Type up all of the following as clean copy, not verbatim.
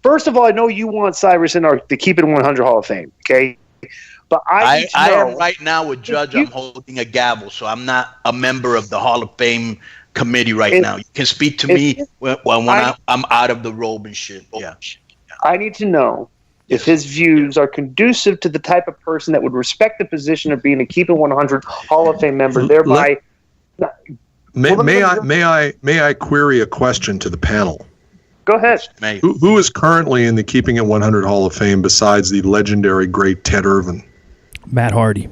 First of all, I know you want Cyrus in the Keep It 100 Hall of Fame, okay? But I am right now a judge. I'm holding a gavel, so I'm not a member of the Hall of Fame committee now. You can speak to me when I'm out of the robe and shit. Yeah. I need to know if his views are conducive to the type of person that would respect the position of being a Keep It 100 Hall of Fame member, thereby. May I query a question to the panel? Go ahead. Who is currently in the Keeping It 100 Hall of Fame besides the legendary great Ted Irvin? Matt Hardy.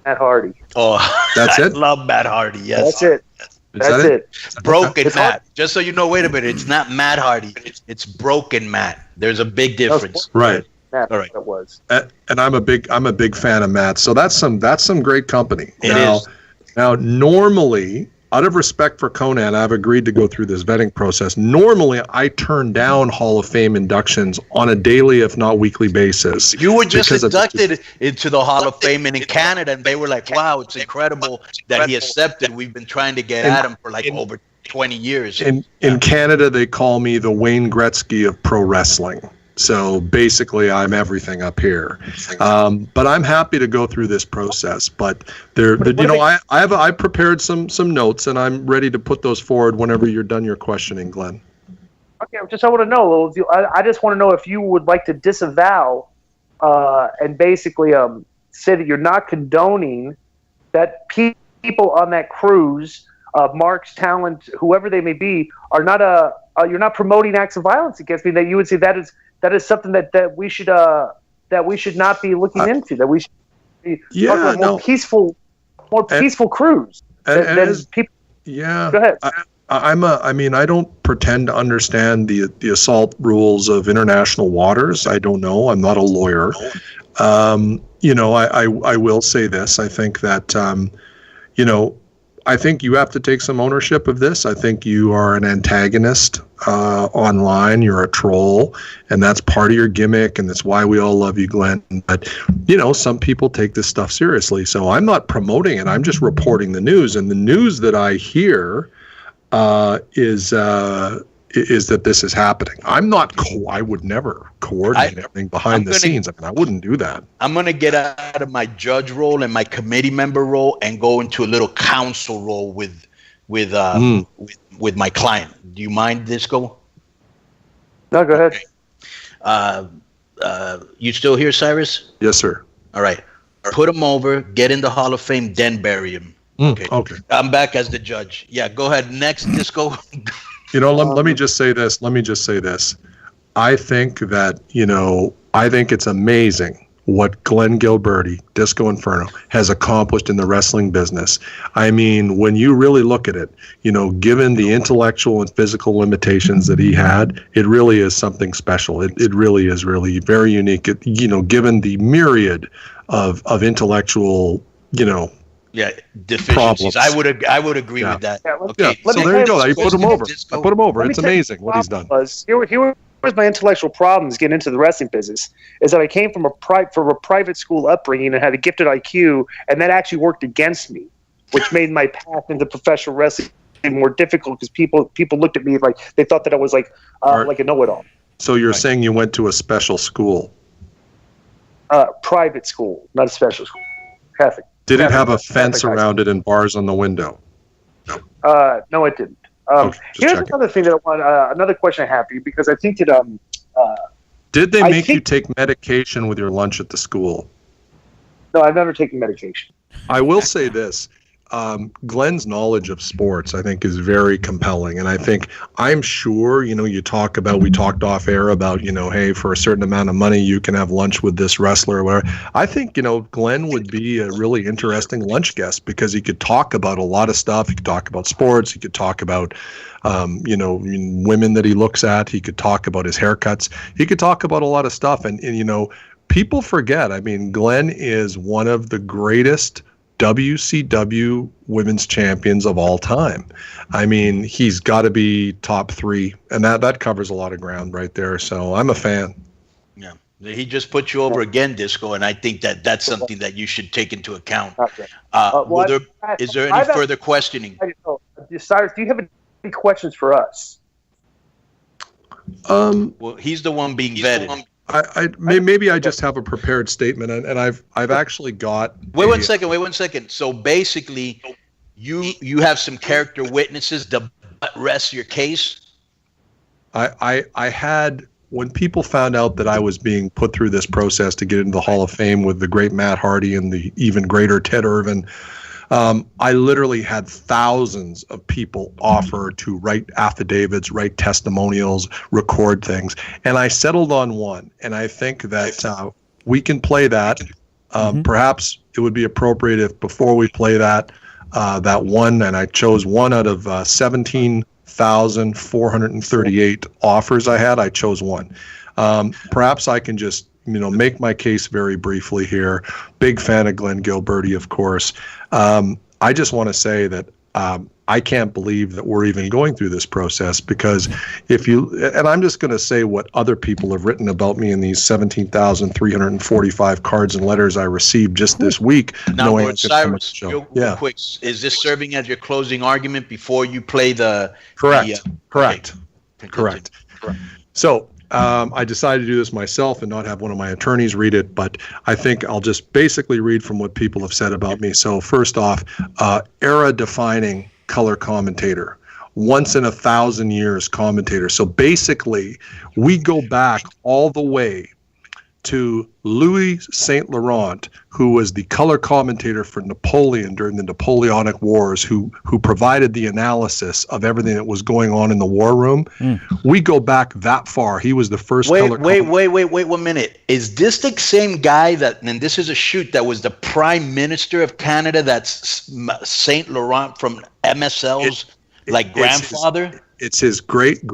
Matt Hardy. Oh, that's it? I love Matt Hardy. Yes. That's it. That's it. Broken Matt. Just so you know, wait a minute. It's not Matt Hardy. It's Broken Matt. There's a big difference. Right. All right. That was. And I'm a big fan of Matt. So that's some great company. It is. Now, normally, out of respect for Conan, I've agreed to go through this vetting process. Normally, I turn down Hall of Fame inductions on a daily, if not weekly basis. You were just inducted into the Hall of Fame in Canada, and they were like, wow, it's incredible that he accepted. We've been trying to get at him for over 20 years. In Canada, they call me the Wayne Gretzky of pro wrestling. So basically, I'm everything up here, but I'm happy to go through this process. But I prepared some notes, and I'm ready to put those forward whenever you're done your questioning, Glenn. Okay, I want to know. I just want to know if you would like to disavow and basically say that you're not condoning that people on that cruise, Mark's talent, whoever they may be, are not you're not promoting acts of violence against me. That you would say that is something that we should not be looking into. That we should be more peaceful cruise. People. Yeah. Go ahead. I don't pretend to understand the assault rules of international waters. I don't know. I'm not a lawyer. I will say this. I think that I think you have to take some ownership of this. I think you are an antagonist online. You're a troll, and that's part of your gimmick, and that's why we all love you, Glenn. But, some people take this stuff seriously. So I'm not promoting it. I'm just reporting the news. And the news that I hear is that this is happening. I would never coordinate everything behind the scenes. I wouldn't do that. I'm going to get out of my judge role and my committee member role and go into a little counsel role with my client. Do you mind, Disco? No, go ahead. Okay. You still here, Cyrus? Yes, sir. All right. Put him over, get in the Hall of Fame, then bury him. Okay. I'm back as the judge. Yeah, go ahead. Next, Disco. Let me just say this. I think that, I think it's amazing what Glenn Gilberti, Disco Inferno, has accomplished in the wrestling business. I mean, when you really look at it, given the intellectual and physical limitations that he had, it really is something special. It really is really very unique. Given the myriad of intellectual, deficiencies. Problems. I would agree with that. Yeah, okay. So there you go. I put him over. It's amazing what he's done. Here was my intellectual problems getting into the wrestling business. Is that I came from a private school upbringing and had a gifted IQ, and that actually worked against me, which made my path into professional wrestling more difficult because people looked at me like they thought that I was like a know-it-all. So you're saying you went to a special school? Private school, not a special school. Catholic. Did it have a fence around it and bars on the window? No, it didn't. Here's another thing that I want. Another question I have for you because I think that did they make you take medication with your lunch at the school? No, I've never taken medication. I will say this. Glenn's knowledge of sports, I think, is very compelling. And I'm sure, we talked off air about, hey, for a certain amount of money, you can have lunch with this wrestler or whatever. I think, Glenn would be a really interesting lunch guest because he could talk about a lot of stuff. He could talk about sports. He could talk about, women that he looks at. He could talk about his haircuts. He could talk about a lot of stuff. And people forget, Glenn is one of the greatest WCW women's champions of all time. He's got to be top 3, and that covers a lot of ground right there. So I'm a fan. Yeah, he just put you over again, Disco, and I think that's something that you should take into account. Is there any further questioning? Cyrus, do you have any questions for us? Well, he's the one being vetted. Maybe I just have a prepared statement, and I've actually got. Wait one second. So basically, you have some character witnesses to rest your case. I had, when people found out that I was being put through this process to get into the Hall of Fame with the great Matt Hardy and the even greater Ted Irvin, I literally had thousands of people offer to write affidavits, write testimonials, record things. And I settled on one. And I think that we can play that. Perhaps it would be appropriate if before we play that one, and I chose one out of 17,438 offers I had, I chose one. Perhaps I can just make my case very briefly here. Big fan of Glenn Gilberti, of course. I just want to say that I can't believe that we're even going through this process, because and I'm just going to say what other people have written about me in these 17,345 cards and letters I received just this week. Now, Lord Cyrus, real quick, is this serving as your closing argument before you play the... Correct. So I decided to do this myself and not have one of my attorneys read it, but I think I'll just basically read from what people have said about me. So first off, era-defining color commentator, once in 1,000 years commentator. So basically, we go back all the way to Louis Saint Laurent, who was the color commentator for Napoleon during the Napoleonic Wars, who provided the analysis of everything that was going on in the war room. We go back that far. He was the first color Wait 1 minute. Is this the same guy and this is a shoot, that was the Prime Minister of Canada, that's Saint Laurent from MSL's grandfather? It's his great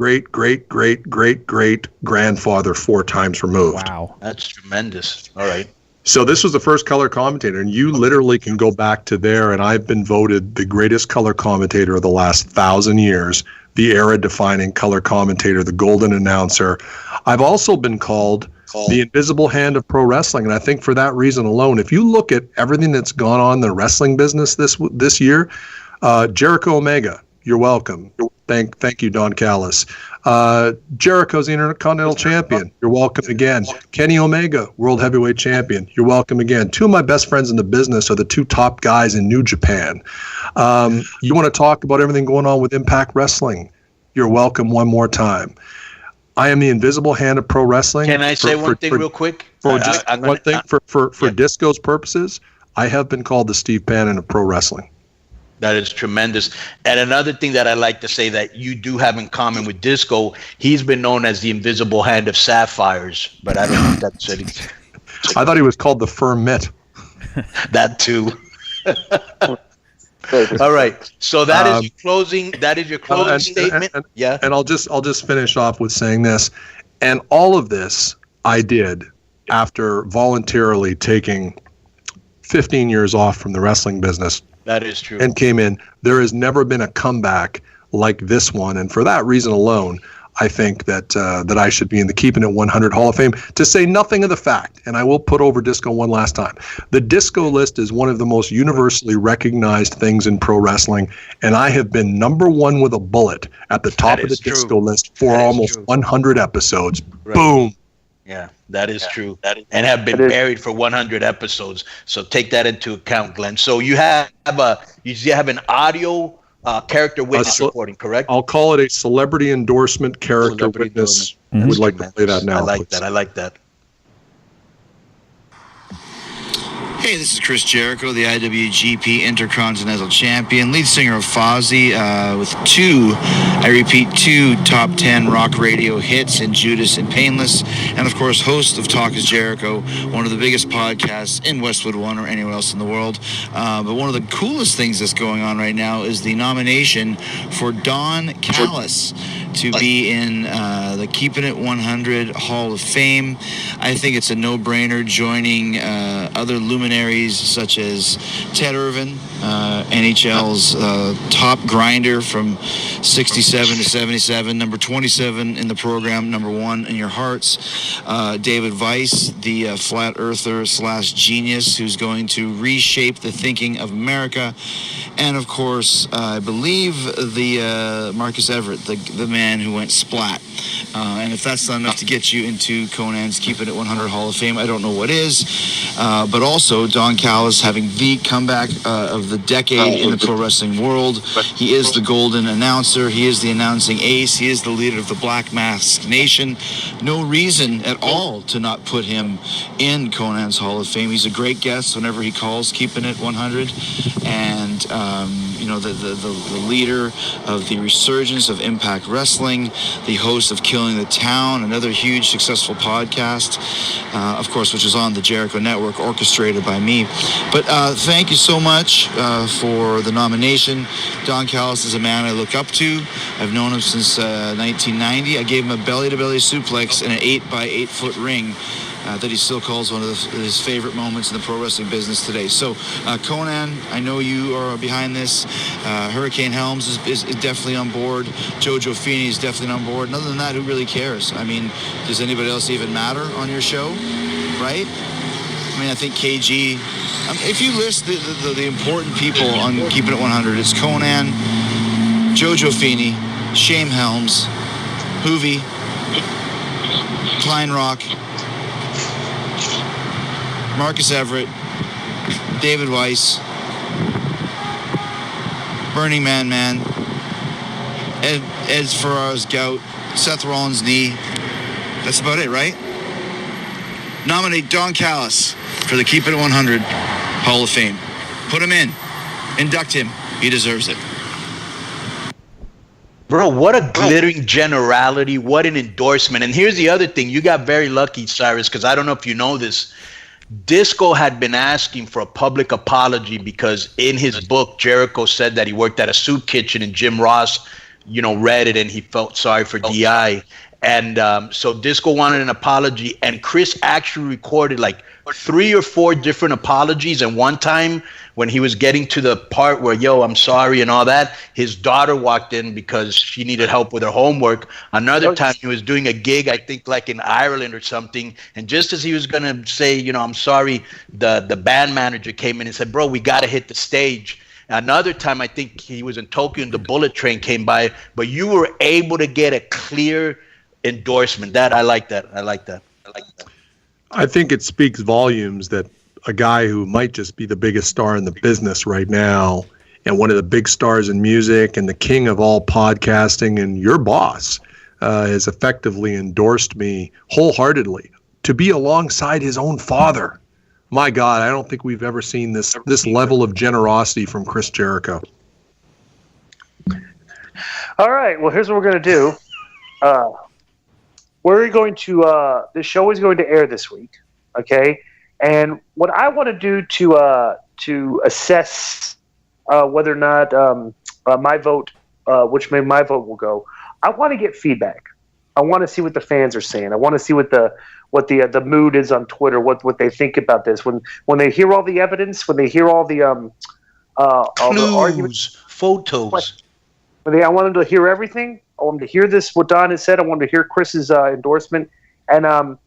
grandfather 4 times removed. Wow. That's tremendous. All right. So this was the first color commentator, and you literally can go back to there, and I've been voted the greatest color commentator of the last 1,000 years, the era-defining color commentator, the golden announcer. I've also been called the invisible hand of pro wrestling, and I think for that reason alone, if you look at everything that's gone on in the wrestling business this year, Jericho Omega, you're welcome. Thank you, Don Callis. Jericho's the Intercontinental Champion. You're welcome again. Kenny Omega, World Heavyweight Champion. You're welcome again. 2 of my best friends in the business are the 2 top guys in New Japan. You want to talk about everything going on with Impact Wrestling? You're welcome one more time. I am the invisible hand of pro wrestling. Can I say one thing real quick? For Disco's purposes, I have been called the Steve Bannon of pro wrestling. That is tremendous. And another thing that I like to say that you do have in common with Disco, he's been known as the invisible hand of sapphires, but I don't know if that's it. I thought he was called the firm mitt. That too. All right. So that is your closing. That is your closing statement. And I'll just finish off with saying this. And all of this I did after voluntarily taking 15 years off from the wrestling business. That is true. And came in. There has never been a comeback like this one, and for that reason alone, I think that I should be in the Keeping It 100 Hall of Fame. To say nothing of the fact, and I will put over Disco one last time, the Disco list is one of the most universally recognized things in pro wrestling, and I have been number 1 with a bullet at the top of the Disco list for almost 100 episodes. Right. Boom. Yeah, that is true. And have been buried for 100 episodes. So take that into account, Glenn. So you have an audio character witness reporting, correct? I'll call it a celebrity endorsement character witness. Would like to play that now. I like that. Hey, this is Chris Jericho, the IWGP Intercontinental Champion, lead singer of Fozzy, with 2 top 10 rock radio hits in Judas and Painless, and of course host of Talk is Jericho, one of the biggest podcasts in Westwood One or anywhere else in the world. But one of the coolest things that's going on right now is the nomination for Don Callis to be in the Keeping It 100 Hall of Fame. I think it's a no-brainer, joining other luminaries such as Ted Irvin, NHL's top grinder from 67 to 77, number 27 in the program, number 1 in your hearts. David Weiss, the flat earther / genius who's going to reshape the thinking of America. And of course, I believe the Marcus Everett, the man who went splat. And if that's not enough to get you into Conan's Keep It at 100 Hall of Fame, I don't know what is. But also, Don Callis having the comeback of the decade in the pro wrestling world. He is the golden announcer. He is the announcing ace. He is the leader of the Black Mask Nation. No reason at all to not put him in Conan's Hall of Fame. He's a great guest whenever he calls Keeping It 100. And, the leader of the resurgence of Impact Wrestling, the host of Killing the Town, another huge successful podcast, of course, which is on the Jericho Network, orchestrated by me. But thank you so much for the nomination. Don Callis is a man I look up to. I've known him since 1990. I gave him a belly-to-belly suplex in an 8x8-foot ring that he still calls one of his favorite moments in the pro wrestling business today. So, Conan, I know you are behind this. Hurricane Helms is definitely on board. Jojo Feeney is definitely on board. And other than that, who really cares? I mean, does anybody else even matter on your show, right? I mean, I think KG, if you list the important people on Keeping It 100, it's Conan, Jojo Feeney, Shane Helms, Hoovy, Klein Rock, Marcus Everett, David Weiss, Burning Man, Ed Ferrara's gout, Seth Rollins' knee. That's about it, right? Nominate Don Callis for the Keep It 100 Hall of Fame. Put him in. Induct him. He deserves it. Bro, what a glittering generality. What an endorsement. And here's the other thing. You got very lucky, Cyrus, because I don't know if you know this. Disco had been asking for a public apology because in his book, Jericho said that he worked at a soup kitchen and Jim Ross, read it and he felt sorry for DI. And so Disco wanted an apology, and Chris actually recorded like 3 or 4 different apologies. And one time when he was getting to the part where, I'm sorry and all that, his daughter walked in because she needed help with her homework. Another time he was doing a gig, I think like in Ireland or something. And just as he was going to say, I'm sorry, the band manager came in and said, bro, we got to hit the stage. Another time, I think he was in Tokyo and the bullet train came by, but you were able to get a clear endorsement. I like that. I think it speaks volumes that a guy who might just be the biggest star in the business right now and one of the big stars in music and the king of all podcasting and your boss has effectively endorsed me wholeheartedly to be alongside his own father. My God, I don't think we've ever seen this level of generosity from Chris Jericho. All right, well, here's what we're going to do. We're going to the show is going to air this week, okay? And what I want to do to assess whether or not my vote, which way my vote will go, I want to get feedback. I want to see what the fans are saying. I want to see what the mood is on Twitter, what they think about this. When they hear all the evidence, when they hear all the arguments, photos. I want them to hear everything. I want them to hear this, what Don has said. I want them to hear Chris's endorsement. And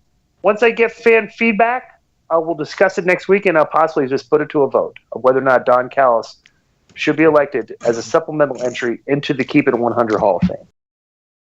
once I get fan feedback, I will discuss it next week, and I'll possibly just put it to a vote of whether or not Don Callis should be elected as a supplemental entry into the Keep It 100 Hall of Fame.